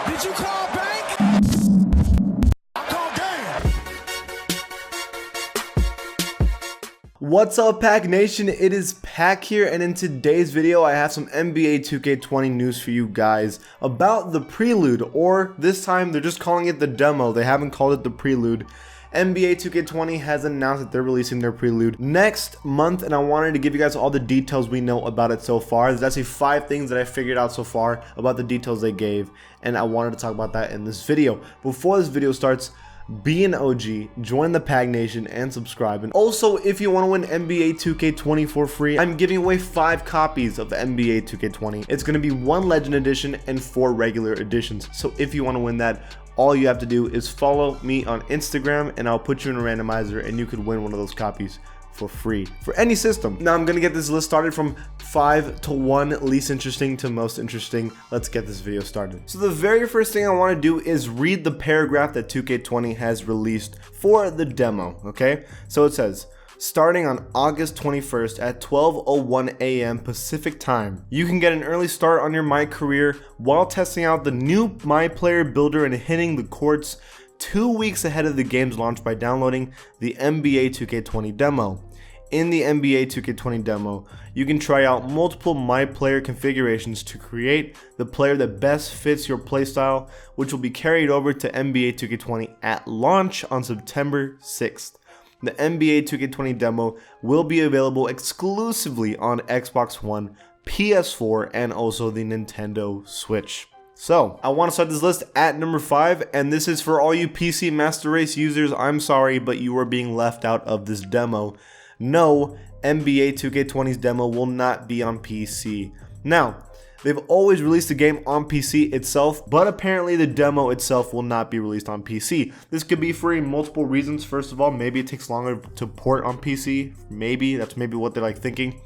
Did you call bank? I call game. What's up, Pack Nation? It is Pack here, and in today's video I have some NBA 2K20 news for you guys about the Prelude, or this time they're just calling it the demo. They haven't called it the Prelude. NBA 2K20 has announced that they're releasing their Prelude next month, and I wanted to give you guys all the details we know about it so far. There's actually 5 things that I figured out so far about the details they gave, and I wanted to talk about that in this video. Before this video starts, be an OG, join the Pack Nation, and subscribe. And also, if you want to win NBA 2K20 for free, I'm giving away 5 copies of the NBA 2K20. It's going to be 1 Legend Edition and 4 regular editions. So if you want to win that, all you have to do is follow me on Instagram, and I'll put you in a randomizer, and you could win one of those copies for free for any system. Now I'm gonna get this list started from 5 to 1, least interesting to most interesting. Let's get this video started. So the very first thing I want to do is read the paragraph that 2K20 has released for the demo. Okay, so it says, starting on August 21st at 12:01 a.m. Pacific time, you can get an early start on your My Career while testing out the new My Player Builder and hitting the courts 2 weeks ahead of the game's launch by downloading the NBA 2K20 demo. In the NBA 2K20 demo, you can try out multiple My Player configurations to create the player that best fits your playstyle, which will be carried over to NBA 2K20 at launch on September 6th. The NBA 2K20 demo will be available exclusively on Xbox One, PS4, and also the Nintendo Switch. So, I want to start this list at number 5, and this is for all you PC Master Race users. I'm sorry, but you are being left out of this demo. No, NBA 2K20's demo will not be on PC. Now, they've always released the game on PC itself, but apparently the demo itself will not be released on PC. This could be for multiple reasons. First of all, maybe it takes longer to port on PC. That's maybe what they're thinking.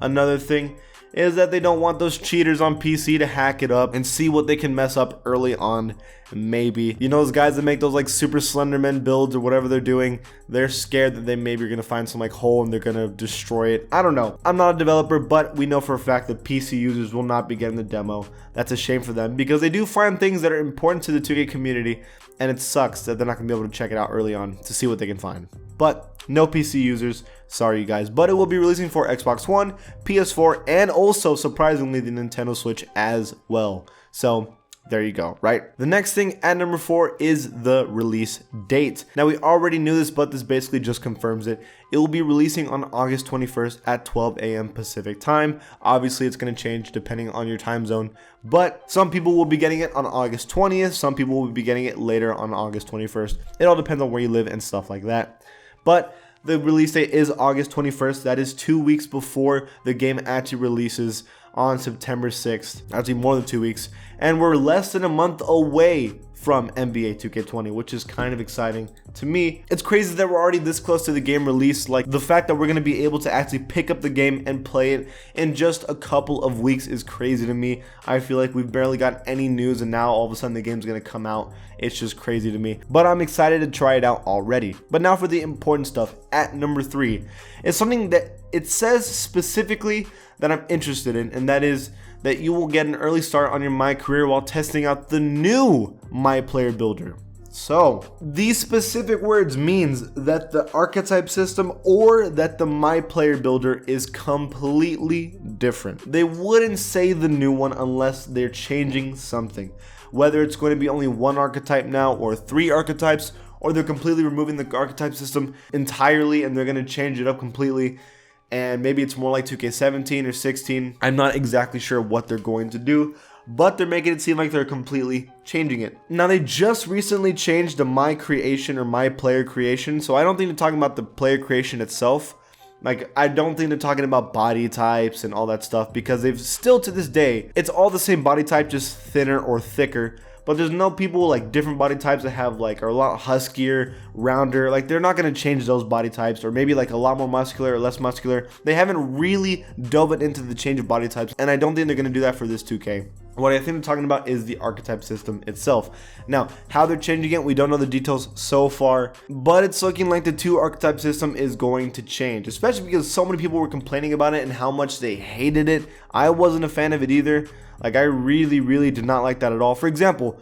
Another thing is that they don't want those cheaters on PC to hack it up and see what they can mess up early on. Maybe, you know, those guys that make those super Slenderman builds or whatever they're doing, they're scared that they maybe are gonna find some hole and they're gonna destroy it. I don't know. I'm not a developer, but we know for a fact that PC users will not be getting the demo. That's a shame for them, because they do find things that are important to the 2K community, and it sucks that they're not gonna be able to check it out early on to see what they can find. But no PC users, sorry you guys, but it will be releasing for Xbox One, PS4, and also surprisingly the Nintendo Switch as well. So there you go, right? The next thing at number 4 is the release date. Now we already knew this, but this basically just confirms it. It will be releasing on August 21st at 12 a.m. Pacific time. Obviously it's going to change depending on your time zone, but some people will be getting it on August 20th. Some people will be getting it later on August 21st. It all depends on where you live and stuff like that. But the release date is August 21st. That is 2 weeks before the game actually releases on September 6th. Actually more than 2 weeks. And we're less than a month away from NBA 2K20, which is kind of exciting to me. It's crazy that we're already this close to the game release. The fact that we're going to be able to actually pick up the game and play it in just a couple of weeks is crazy to me. I feel like we've barely got any news, and now all of a sudden the game's going to come out. It's just crazy to me, but I'm excited to try it out already. But now for the important stuff at number 3. It's something that it says specifically that I'm interested in, and that is that you will get an early start on your My Career while testing out the new My Player Builder. So these specific words means that the archetype system or that the My Player Builder is completely different. They wouldn't say the new one unless they're changing something. Whether it's going to be only 1 archetype now or 3 archetypes, or they're completely removing the archetype system entirely and they're going to change it up completely. And maybe it's more like 2K17 or 16. I'm not exactly sure what they're going to do, but they're making it seem like they're completely changing it. Now, they just recently changed the My Creation or My Player Creation, so I don't think they're talking about the player creation itself. I don't think they're talking about body types and all that stuff, because they've still to this day, it's all the same body type, just thinner or thicker. But there's no people different body types that have are a lot huskier, rounder. They're not going to change those body types, or maybe a lot more muscular or less muscular. They haven't really dove into the change of body types, and I don't think they're going to do that for this 2K. What I think they're talking about is the archetype system itself. Now, how they're changing it, we don't know the details so far, but it's looking like the 2 archetype system is going to change, especially because so many people were complaining about it and how much they hated it. I wasn't a fan of it either. I really did not like that at all. For example,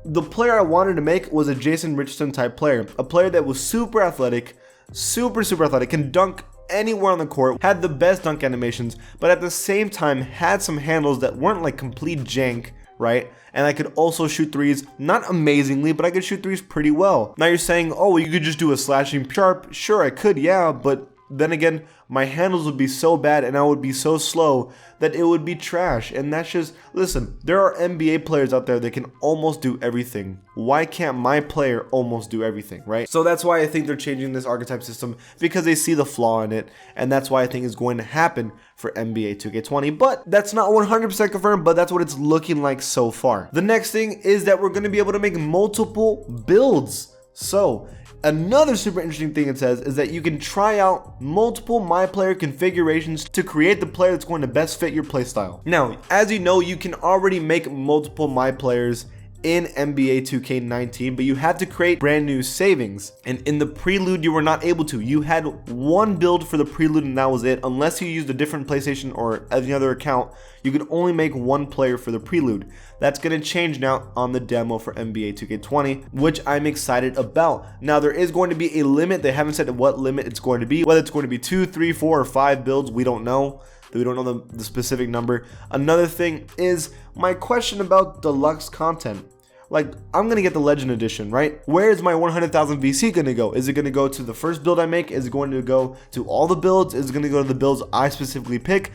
the player I wanted to make was a Jason Richardson type player, a player that was super athletic, super athletic, can dunk anywhere on the court, had the best dunk animations, but at the same time had some handles that weren't like complete jank, right? And I could also shoot threes, not amazingly, but I could shoot threes pretty well. Now you're saying, oh, well, you could just do a slashing sharp. Sure, I could, yeah, but then again, my handles would be so bad and I would be so slow that it would be trash. And that's just, listen, there are NBA players out there that can almost do everything. Why can't my player almost do everything, right? So that's why I think they're changing this archetype system, because they see the flaw in it. And that's why I think it's going to happen for NBA 2K20. But that's not 100% confirmed, but that's what it's looking like so far. The next thing is that we're going to be able to make multiple builds. So another super interesting thing it says is that you can try out multiple my player configurations to create the player that's going to best fit your playstyle. Now, as you know, you can already make multiple my players in NBA 2K19, but you had to create brand new savings. And in the Prelude, you were not able to. You had one build for the Prelude and that was it. Unless you used a different PlayStation or any other account, you could only make one player for the Prelude. That's going to change now on the demo for NBA 2K20, which I'm excited about. Now, there is going to be a limit. They haven't said what limit it's going to be. Whether it's going to be 2, 3, 4, or 5 builds, we don't know. We don't know the specific number. Another thing is my question about deluxe content. Like, I'm gonna get the Legend Edition, right? Where is my 100,000 VC gonna go? Is it gonna go to the first build I make? Is it going to go to all the builds? Is it gonna go to the builds I specifically pick?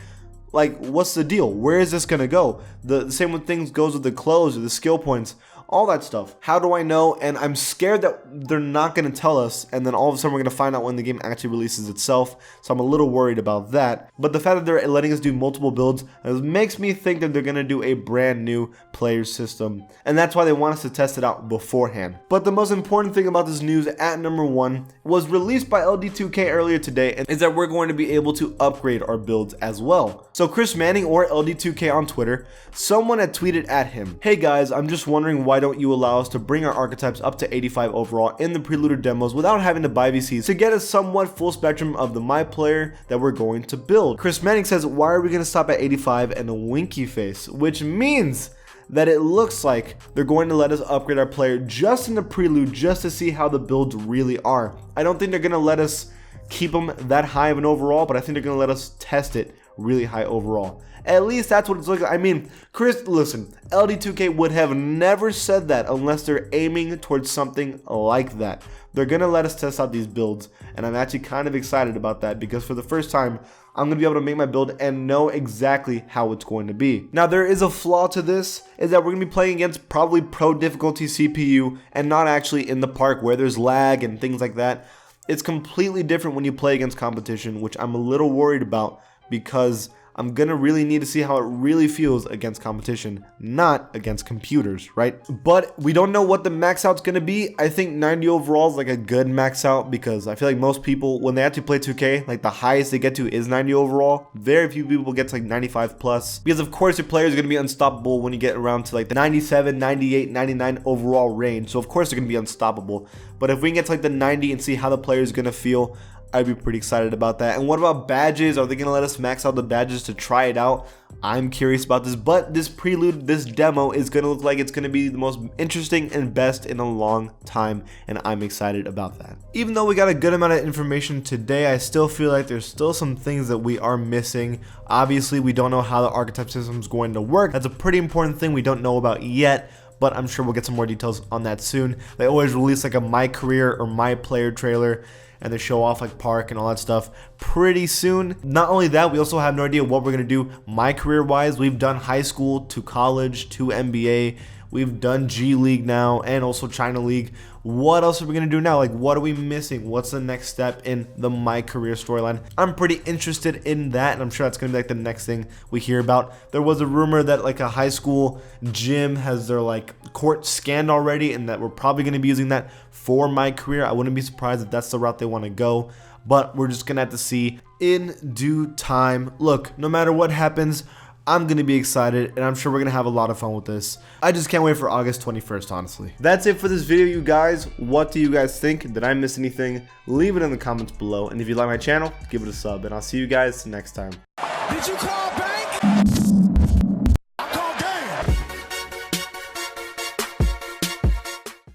Like, what's the deal? Where is this gonna go? The same with things goes with the clothes or the skill points, all that stuff. How do I know? And I'm scared that they're not gonna tell us, and then all of a sudden we're gonna find out when the game actually releases itself. So I'm a little worried about that. But the fact that they're letting us do multiple builds makes me think that they're gonna do a brand new player system, and that's why they want us to test it out beforehand. But the most important thing about this news at number 1 was released by LD2K earlier today, and is that we're going to be able to upgrade our builds as well. So Chris Manning, or LD2K on Twitter, someone had tweeted at him, "Hey guys, I'm just wondering why don't you allow us to bring our archetypes up to 85 overall in the Prelude demos without having to buy VCs to get a somewhat full spectrum of the my player that we're going to build?" Chris Manning says, "Why are we going to stop at 85?" and a winky face, which means that it looks like they're going to let us upgrade our player just in the Prelude just to see how the builds really are. I don't think they're going to let us keep them that high of an overall, but I think they're going to let us test it really high overall. At least that's what it's looking like. I mean, Chris, listen, LD2K would have never said that unless they're aiming towards something like that. They're going to let us test out these builds, and I'm actually kind of excited about that because for the first time, I'm going to be able to make my build and know exactly how it's going to be. Now, there is a flaw to this, is that we're going to be playing against probably pro difficulty CPU and not actually in the park where there's lag and things like that. It's completely different when you play against competition, which I'm a little worried about because I'm gonna really need to see how it really feels against competition, not against computers, right? But we don't know what the max out's gonna be. I think 90 overall is like a good max out because I feel like most people, when they actually play 2K, like the highest they get to is 90 overall. Very few people get to like 95 plus because of course your player is gonna be unstoppable when you get around to like the 97, 98, 99 overall range. So of course they're gonna be unstoppable. But if we can get to like the 90 and see how the player is gonna feel, I'd be pretty excited about that. And what about badges? Are they going to let us max out the badges to try it out? I'm curious about this, but this Prelude, this demo is going to look like it's going to be the most interesting and best in a long time, and I'm excited about that. Even though we got a good amount of information today, I still feel like there's still some things that we are missing. Obviously, we don't know how the archetype system is going to work. That's a pretty important thing we don't know about yet, but I'm sure we'll get some more details on that soon. They always release like a My Career or My Player trailer, and they show off like park and all that stuff pretty soon. Not only that, we also have no idea what we're gonna do My Career wise. We've done high school to college to NBA. We've done G League now and also China League. What else are we gonna do now? Like, what are we missing? What's the next step in the My Career storyline? I'm pretty interested in that, and I'm sure that's gonna be like the next thing we hear about. There was a rumor that like a high school gym has their like court scanned already, and that we're probably gonna be using that for My Career. I wouldn't be surprised if that's the route they want to go, but we're just gonna have to see in due time. Look, no matter what happens, I'm going to be excited, and I'm sure we're going to have a lot of fun with this. I just can't wait for August 21st, honestly. That's it for this video, you guys. What do you guys think? Did I miss anything? Leave it in the comments below, and if you like my channel, give it a sub, and I'll see you guys next time. Did you call bank?